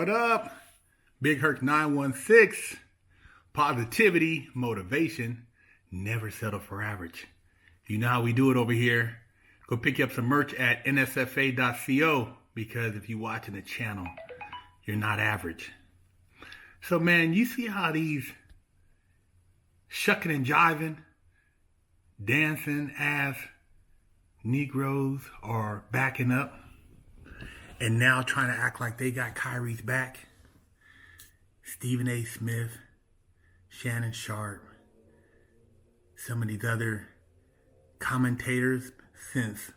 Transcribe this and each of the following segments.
What up? Big Herc 916. Positivity, motivation, never settle for average. You know how we do it over here. Go pick you up some merch at nsfa.co because if you're watching the channel, you're not average. So man, you see how these shucking and jiving, dancing ass Negroes are backing up and now trying to act like they got Kyrie's back? Stephen A. Smith, Shannon Sharp, some of these other commentators since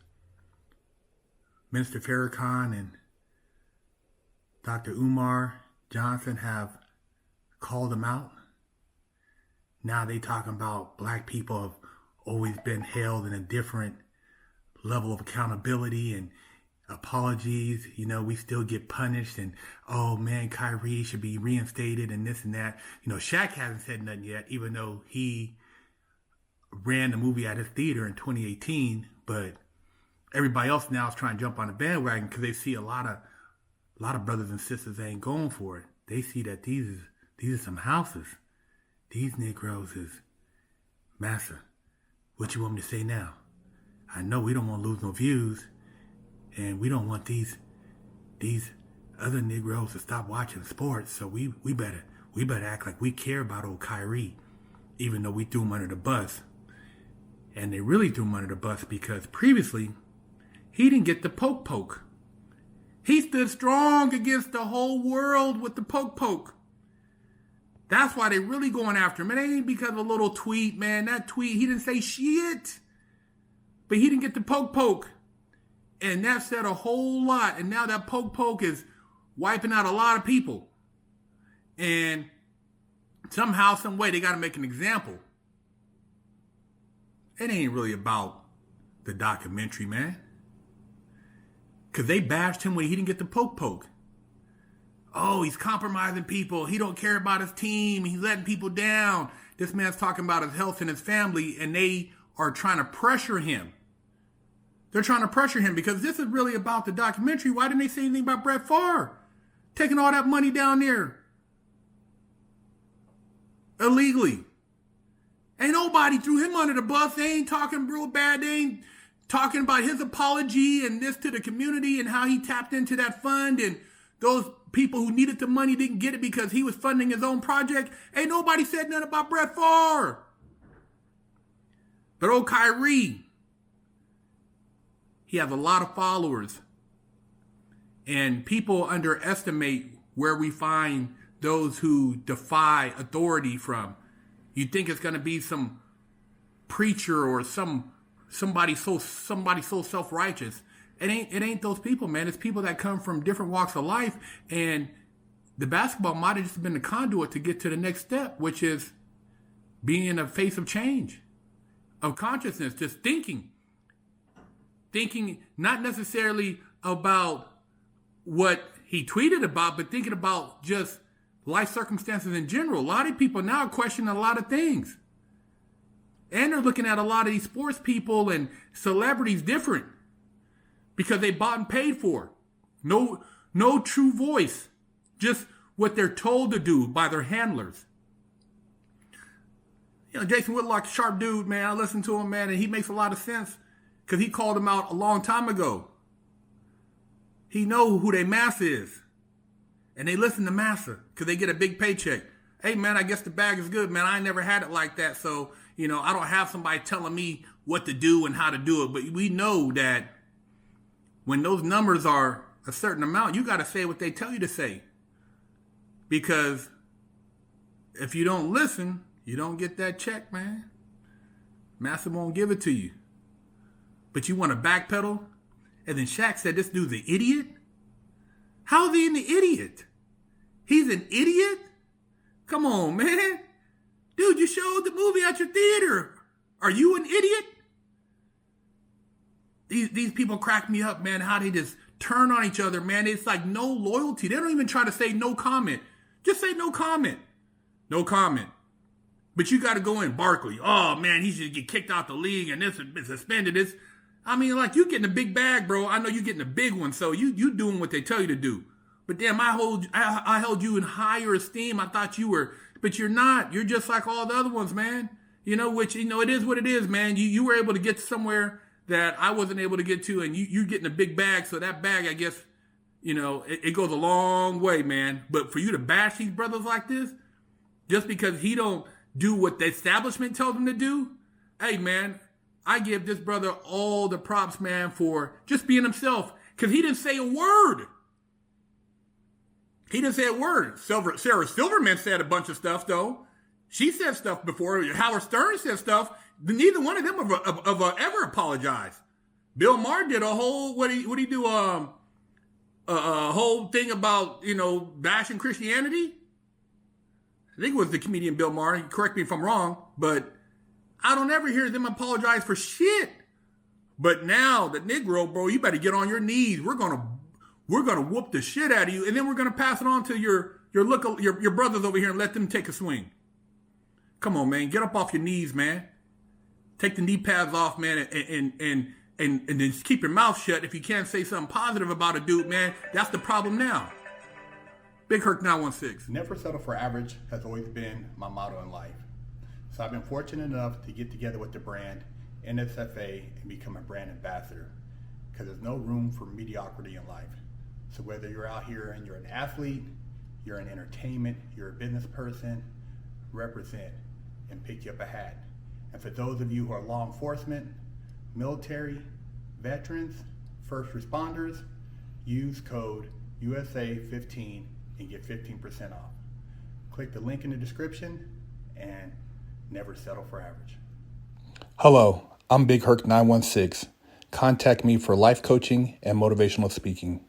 Minister Farrakhan and Dr. Umar Johnson have called them out. Now they talking about black people have always been held in a different level of accountability and apologies. You know, we still get punished and, oh man, Kyrie should be reinstated and this and that. You know, Shaq hasn't said nothing yet, even though he ran the movie at his theater in 2018. But everybody else now is trying to jump on the bandwagon because they see a lot of brothers and sisters ain't going for it. They see that these are some houses. These Negroes is massa. What you want me to say now? I know we don't want to lose no views. And we don't want these other Negroes to stop watching sports. So we better act like we care about old Kyrie, even though we threw him under the bus. And they really threw him under the bus because previously he didn't get the poke. He stood strong against the whole world with the poke. That's why they really going after him. It ain't because of a little tweet, man. That tweet, he didn't say shit. But he didn't get the poke. And that said a whole lot. And now that poke is wiping out a lot of people. And somehow, some way, they got to make an example. It ain't really about the documentary, man. Because they bashed him when he didn't get the poke. Oh, he's compromising people. He don't care about his team. He's letting people down. This man's talking about his health and his family. And they are trying to pressure him. They're trying to pressure him because this is really about the documentary. Why didn't they say anything about Brett Favre taking all that money down there illegally? Ain't nobody threw him under the bus. They ain't talking real bad. They ain't talking about his apology and this to the community and how he tapped into that fund and those people who needed the money didn't get it because he was funding his own project. Ain't nobody said nothing about Brett Favre. But old Kyrie, he has a lot of followers. And people underestimate where we find those who defy authority from. You think it's going to be some preacher or somebody so self-righteous. It ain't those people, man. It's people that come from different walks of life. And the basketball might have just been the conduit to get to the next step, which is being a face of change, of consciousness, just thinking not necessarily about what he tweeted about, but thinking about just life circumstances in general. A lot of people now are questioning a lot of things. And they're looking at a lot of these sports people and celebrities different because they bought and paid for. No true voice, just what they're told to do by their handlers. You know, Jason Whitlock's a sharp dude, man. I listen to him, man, and he makes a lot of sense. Because he called them out a long time ago. He know who they massa is. And they listen to massa because they get a big paycheck. Hey, man, I guess the bag is good, man. I ain't never had it like that. So, you know, I don't have somebody telling me what to do and how to do it. But we know that when those numbers are a certain amount, you got to say what they tell you to say. Because if you don't listen, you don't get that check, man. Massa won't give it to you. But you want to backpedal? And then Shaq said, this dude's an idiot? How's he an idiot? He's an idiot? Come on, man. Dude, you showed the movie at your theater. Are you an idiot? These people crack me up, man, how they just turn on each other, man. It's like no loyalty. They don't even try to say no comment. Just say no comment. No comment. But you got to go in Barkley. Oh, man, he should get kicked out the league and this is suspended. I mean, like, you getting a big bag, bro. I know you getting a big one, so you doing what they tell you to do. But damn, I held you in higher esteem. I thought you were, but you're not. You're just like all the other ones, man. You know, which, you know, it is what it is, man. You were able to get somewhere that I wasn't able to get to, and you're getting a big bag. So that bag, I guess, you know, it goes a long way, man. But for you to bash these brothers like this, just because he don't do what the establishment tells him to do, hey, man, I give this brother all the props, man, for just being himself. Because he didn't say a word. He didn't say a word. Sarah Silverman said a bunch of stuff, though. She said stuff before. Howard Stern said stuff. Neither one of them have ever apologized. Bill Maher did a whole, what he do, a whole thing about, you know, bashing Christianity. I think it was the comedian Bill Maher. Correct me if I'm wrong, but I don't ever hear them apologize for shit. But now the Negro, bro, you better get on your knees. We're gonna whoop the shit out of you, and then we're gonna pass it on to your brothers over here and let them take a swing. Come on, man, get up off your knees, man. Take the knee pads off, man, and then just keep your mouth shut. If you can't say something positive about a dude, man, that's the problem now. Big Herc 916. Never settle for average has always been my motto in life. So I've been fortunate enough to get together with the brand NSFA and become a brand ambassador, because there's no room for mediocrity in life. So whether you're out here and you're an athlete, you're in entertainment, you're a business person, represent and pick you up a hat. And for those of you who are law enforcement, military, veterans, first responders, use code USA15 and get 15% off. Click the link in the description and never settle for average. Hello, I'm Big Herc 916. Contact me for life coaching and motivational speaking.